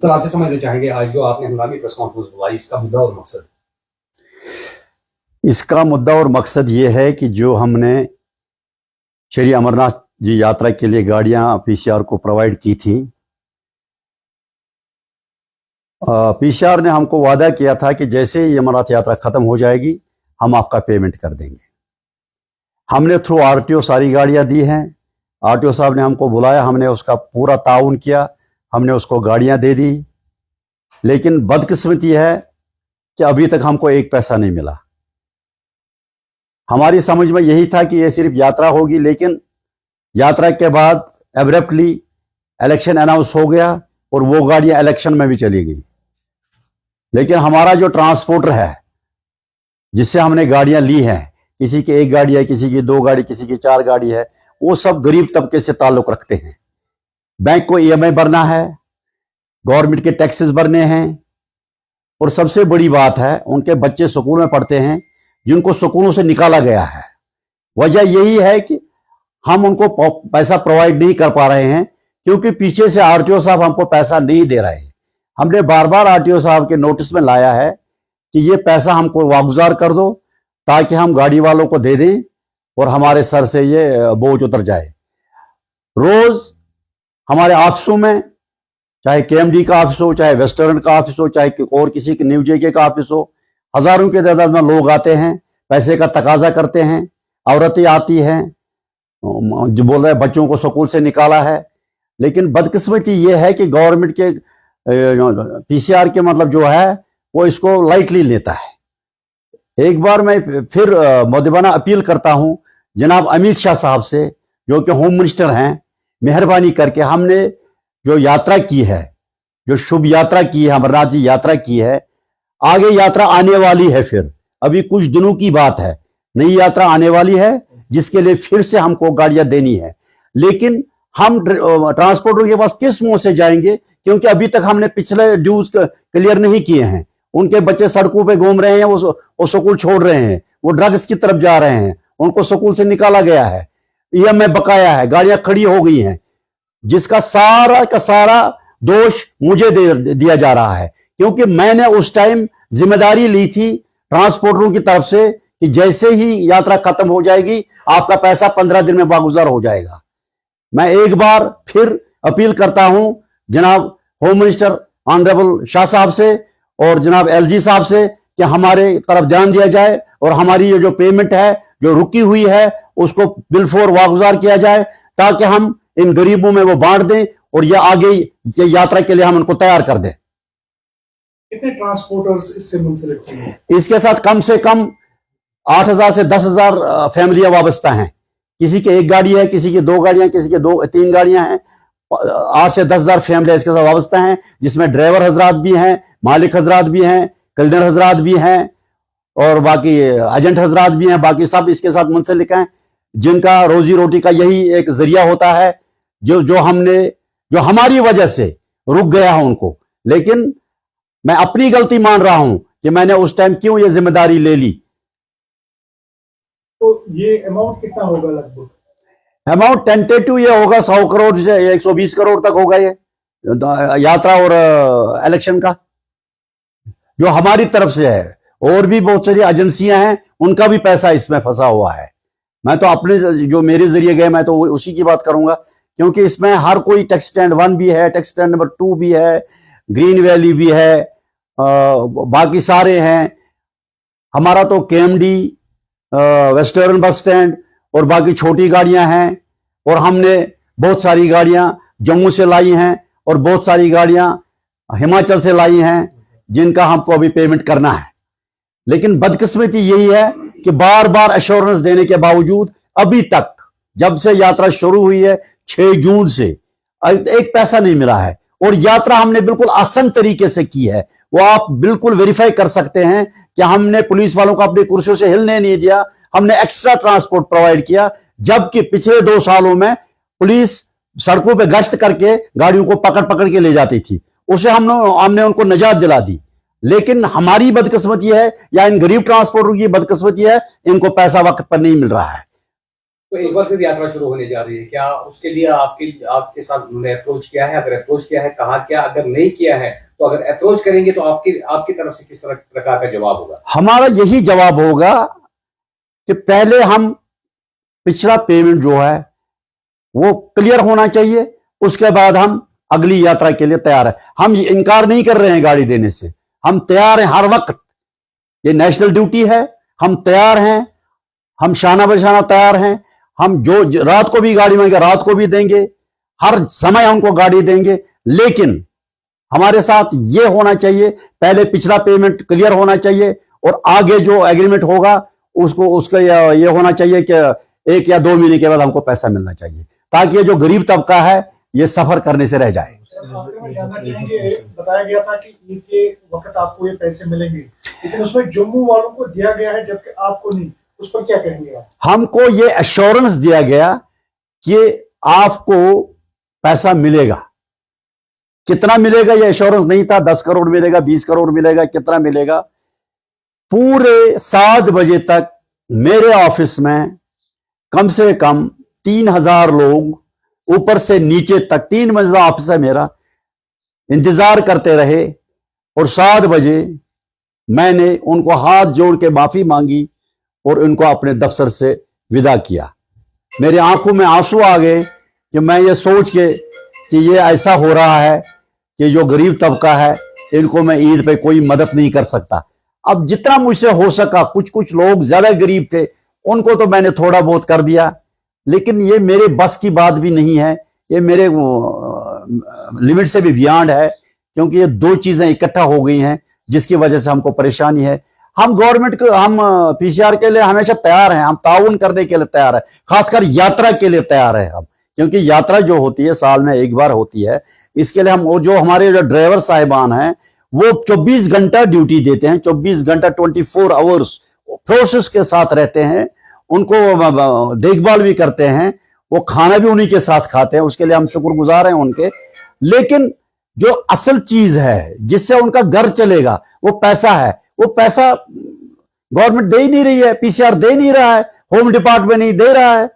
Sir, आपसे समझना चाहेंगे आज जो आपने हंगामी प्रेस कॉन्फ्रेंस बुलाई, इसका मुद्दा और मकसद। इसका मुद्दा और मकसद ये है कि जो हमने श्री अमरनाथ जी यात्रा के लिए गाड़ियां पीसीआर को प्रोवाइड की थी, पीसीआर ने हमको वादा किया था कि जैसे ही अमरनाथ यात्रा खत्म हो जाएगी हम आपका पेमेंट कर देंगे। हमने थ्रू आरटीओ सारी गाड़ियां दी हैं। आरटीओ साहब ने हमको बुलाया, हमने उसका पूरा ताउन किया, हमने उसको गाड़ियां दे दी। लेकिन बदकिस्मती है कि अभी तक हमको एक पैसा नहीं मिला। हमारी समझ में यही था कि ये सिर्फ यात्रा होगी, लेकिन यात्रा के बाद एब्रप्टली इलेक्शन अनाउंस हो गया और वो गाड़ियां इलेक्शन में भी चली गई। लेकिन हमारा जो ट्रांसपोर्टर है जिससे हमने गाड़ियां ली हैं, किसी की एक गाड़ी है, किसी की दो गाड़ी, किसी की चार गाड़ी है, वो सब गरीब तबके से ताल्लुक रखते हैं। बैंक को ईएमआई भरना है, गवर्नमेंट के टैक्सेस भरने हैं, और सबसे बड़ी बात है उनके बच्चे स्कूल में पढ़ते हैं जिनको स्कूलों से निकाला गया है। वजह यही है कि हम उनको पैसा प्रोवाइड नहीं कर पा रहे हैं क्योंकि पीछे से आरटीओ साहब हमको पैसा नहीं दे रहे हैं। हमने बार बार आरटीओ साहब के नोटिस में लाया है कि ये पैसा हमको वागुजार कर दो ताकि हम गाड़ी वालों को दे दें और हमारे सर से ये बोझ उतर जाए। रोज हमारे ऑफिसों में, चाहे केएमडी का ऑफिस हो, चाहे वेस्टर्न का ऑफिस हो, चाहे और किसी के न्यू जेके का ऑफिस हो, हजारों के तादाद में लोग आते हैं, पैसे का तकाजा करते हैं। औरतें आती हैं जो बोल रहे हैं बच्चों को स्कूल से निकाला है। लेकिन बदकिस्मती ये है कि गवर्नमेंट के पीसीआर के मतलब जो है वो इसको लाइटली लेता है। एक बार मैं फिर मुद्दबाना अपील करता हूं जनाब अमित शाह साहब से, जो कि होम मिनिस्टर हैं, मेहरबानी करके हमने जो यात्रा की है, जो शुभ यात्रा की है, अमरनाथ जी यात्रा की है, आगे यात्रा आने वाली है। फिर अभी कुछ दिनों की बात है, नई यात्रा आने वाली है जिसके लिए फिर से हमको गाड़ियां देनी है। लेकिन हम ट्रांसपोर्टर के पास किस मुंह से जाएंगे, क्योंकि अभी तक हमने पिछले ड्यूज क्लियर नहीं किए हैं। उनके बच्चे सड़कों पे घूम रहे हैं, वो स्कूल छोड़ रहे हैं, वो ड्रग्स की तरफ जा रहे हैं, उनको स्कूल से निकाला गया है, ईएमआई बकाया है, गाड़ियां खड़ी हो गई हैं, जिसका सारा का सारा दोष मुझे दिया जा रहा है। क्योंकि मैंने उस टाइम जिम्मेदारी ली थी ट्रांसपोर्टरों की तरफ से कि जैसे ही यात्रा खत्म हो जाएगी आपका पैसा 15 दिन में बागुजार हो जाएगा। मैं एक बार फिर अपील करता हूं जनाब होम मिनिस्टर ऑनरेबल शाह साहब से और जनाब एलजी साहब से कि हमारे तरफ ध्यान दिया जाए और हमारी ये जो पेमेंट है जो रुकी हुई है उसको बिलफोर वागुजार किया जाए, ताकि हम इन गरीबों में वो बांट दें और ये आगे ये यात्रा के लिए हम उनको तैयार कर दें। कितने ट्रांसपोर्टर्स इससे मुंसलिक हैं? इसके साथ कम से कम 8,000 से 10,000 फैमिलियां वाबस्ता हैं। किसी की एक गाड़ी है, किसी की दो गाड़ियां, किसी की तीन गाड़ियां हैं। 8 से 10,000 फैमिलियां इसके साथ वाबस्ता हैं, जिसमें ड्राइवर हजरात भी हैं, मालिक हजरात भी हैं, क्लीनर हजरात भी हैं और बाकी एजेंट हजरात भी हैं। बाकी सब इसके साथ मुंसलिक हैं, जिनका रोजी रोटी का यही एक जरिया होता है, जो हमारी वजह से रुक गया है उनको। लेकिन मैं अपनी गलती मान रहा हूं कि मैंने उस टाइम क्यों ये जिम्मेदारी ले ली। तो ये अमाउंट कितना होगा लगभग? अमाउंट टेंटेटिव ये होगा 100 करोड़ से 120 करोड़ तक होगा ये यात्रा और इलेक्शन का, जो हमारी तरफ से है। और भी बहुत सारी एजेंसियां हैं, उनका भी पैसा इसमें फंसा हुआ है। मैं तो अपने जो मेरे जरिए गए मैं तो उसी की बात करूंगा, क्योंकि इसमें हर कोई टैक्स स्टैंड 1 भी है, टैक्स स्टैंड नंबर 2 भी है, ग्रीन वैली भी है, बाकी सारे हैं। हमारा तो केएमडी, वेस्टर्न बस स्टैंड और बाकी छोटी गाड़ियां हैं, और हमने बहुत सारी गाड़ियां जम्मू से लाई हैं और बहुत सारी गाड़ियां हिमाचल से लाई हैं, जिनका हमको अभी पेमेंट करना है। लेकिन बदकिस्मती यही है कि बार बार एश्योरेंस देने के बावजूद अभी तक, जब से यात्रा शुरू हुई है 6 जून से, एक पैसा नहीं मिला है। और यात्रा हमने बिल्कुल आसान तरीके से की है, वो आप बिल्कुल वेरीफाई कर सकते हैं कि हमने पुलिस वालों को अपनी कुर्सियों से हिलने नहीं दिया, हमने एक्स्ट्रा ट्रांसपोर्ट प्रोवाइड किया। जबकि पिछले 2 सालों में पुलिस सड़कों पे गश्त करके गाड़ियों को पकड़ पकड़ के ले जाती थी, उसे हमने उनको निजात दिला दी। लेकिन हमारी बदकिस्मती है या इन गरीब ट्रांसपोर्टरों की बदकिस्मती है, इनको पैसा वक्त पर नहीं मिल रहा है। तो एक बार फिर यात्रा शुरू होने जा रही है, क्या उसके लिए आपके साथ उन्होंने अप्रोच किया है? अगर अप्रोच किया है, कहा क्या? अगर नहीं किया है तो अगर अप्रोच करेंगे तो आपकी तरफ से किस तरह प्रकार का जवाब होगा? हमारा यही जवाब होगा कि पहले हम पिछला पेमेंट जो है वो क्लियर होना चाहिए, उसके बाद हम अगली यात्रा के लिए तैयार है। हम इनकार नहीं कर रहे हैं गाड़ी देने से, हम तैयार हैं हर वक्त। ये नेशनल ड्यूटी है, हम तैयार हैं, हम शाना बशाना तैयार हैं। हम जो रात को भी गाड़ी मांगे रात को भी देंगे, हर समय हमको गाड़ी देंगे। लेकिन हमारे साथ ये होना चाहिए, पहले पिछला पेमेंट क्लियर होना चाहिए और आगे जो एग्रीमेंट होगा उसका ये होना चाहिए कि 1 या 2 महीने के बाद हमको पैसा मिलना चाहिए, ताकि ये जो गरीब तबका है ये सफर करने से रह जाए। आखिर में जानना चाहेंगे, बताया गया था कि ईद के वक्त आपको ये पैसे मिलेंगे, लेकिन उसमें जम्मू वालों को दिया गया है जबकि आपको नहीं, उस पर क्या कहेंगे आप? हमको ये एश्योरेंस दिया गया कि आपको पैसा मिलेगा। कितना मिलेगा ये एश्योरेंस नहीं था, 10 करोड़ मिलेगा, 20 करोड़ मिलेगा, कितना मिलेगा। पूरे 7 बजे तक मेरे ऑफिस में कम से कम 3000 लोग ऊपर से नीचे तक, 3 मंजिला ऑफिस है मेरा, इंतजार करते रहे। और 7 बजे मैंने उनको हाथ जोड़ के माफी मांगी और उनको अपने दफ्तर से विदा किया। मेरी आंखों में आंसू आ गए कि मैं ये सोच के कि ये ऐसा हो रहा है कि जो गरीब तबका है इनको मैं ईद पे कोई मदद नहीं कर सकता। अब जितना मुझसे हो सका, कुछ लोग ज्यादा गरीब थे उनको तो मैंने थोड़ा बहुत कर दिया, लेकिन ये मेरे बस की बात भी नहीं है, ये मेरे लिमिट से भी बियॉन्ड है, क्योंकि ये 2 चीजें इकट्ठा हो गई हैं जिसकी वजह से हमको परेशानी है। हम गवर्नमेंट को, हम पीसीआर के लिए हमेशा तैयार हैं, हम ताउन करने के लिए तैयार है, खासकर यात्रा के लिए तैयार है हम, क्योंकि यात्रा जो होती है साल में एक बार होती है। इसके लिए हम जो हमारे जो ड्राइवर साहिबान हैं वो 24 घंटा ड्यूटी देते हैं, 24 घंटा 24 आवर्स प्रोसेस के साथ रहते हैं, उनको देखभाल भी करते हैं, वो खाना भी उन्हीं के साथ खाते हैं, उसके लिए हम शुक्रगुजार हैं उनके। लेकिन जो असल चीज है जिससे उनका घर चलेगा वो पैसा है, वो पैसा गवर्नमेंट दे ही नहीं रही है, पीसीआर दे नहीं रहा है, होम डिपार्टमेंट नहीं दे रहा है।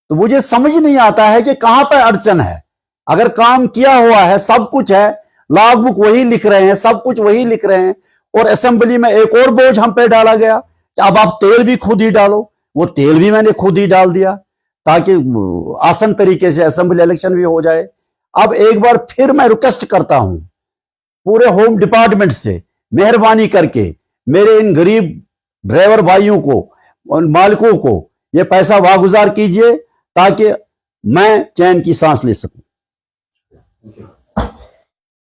तो मुझे समझ नहीं आता है कि कहां पर अड़चन है। अगर काम किया हुआ है, सब कुछ है, लॉग बुक वही लिख रहे हैं, सब कुछ वही लिख रहे हैं, और असेंबली में एक और बोझ हम पे डाला गया कि अब आप तेल भी खुद ही डालो। वो तेल भी मैंने खुद ही डाल दिया ताकि आसान तरीके से असेंबली इलेक्शन भी हो जाए। अब एक बार फिर मैं रिक्वेस्ट करता हूं पूरे होम डिपार्टमेंट से, मेहरबानी करके मेरे इन गरीब ड्राइवर भाइयों को, उन मालिकों को ये पैसा वागुजार कीजिए ताकि मैं चैन की सांस ले सकूं।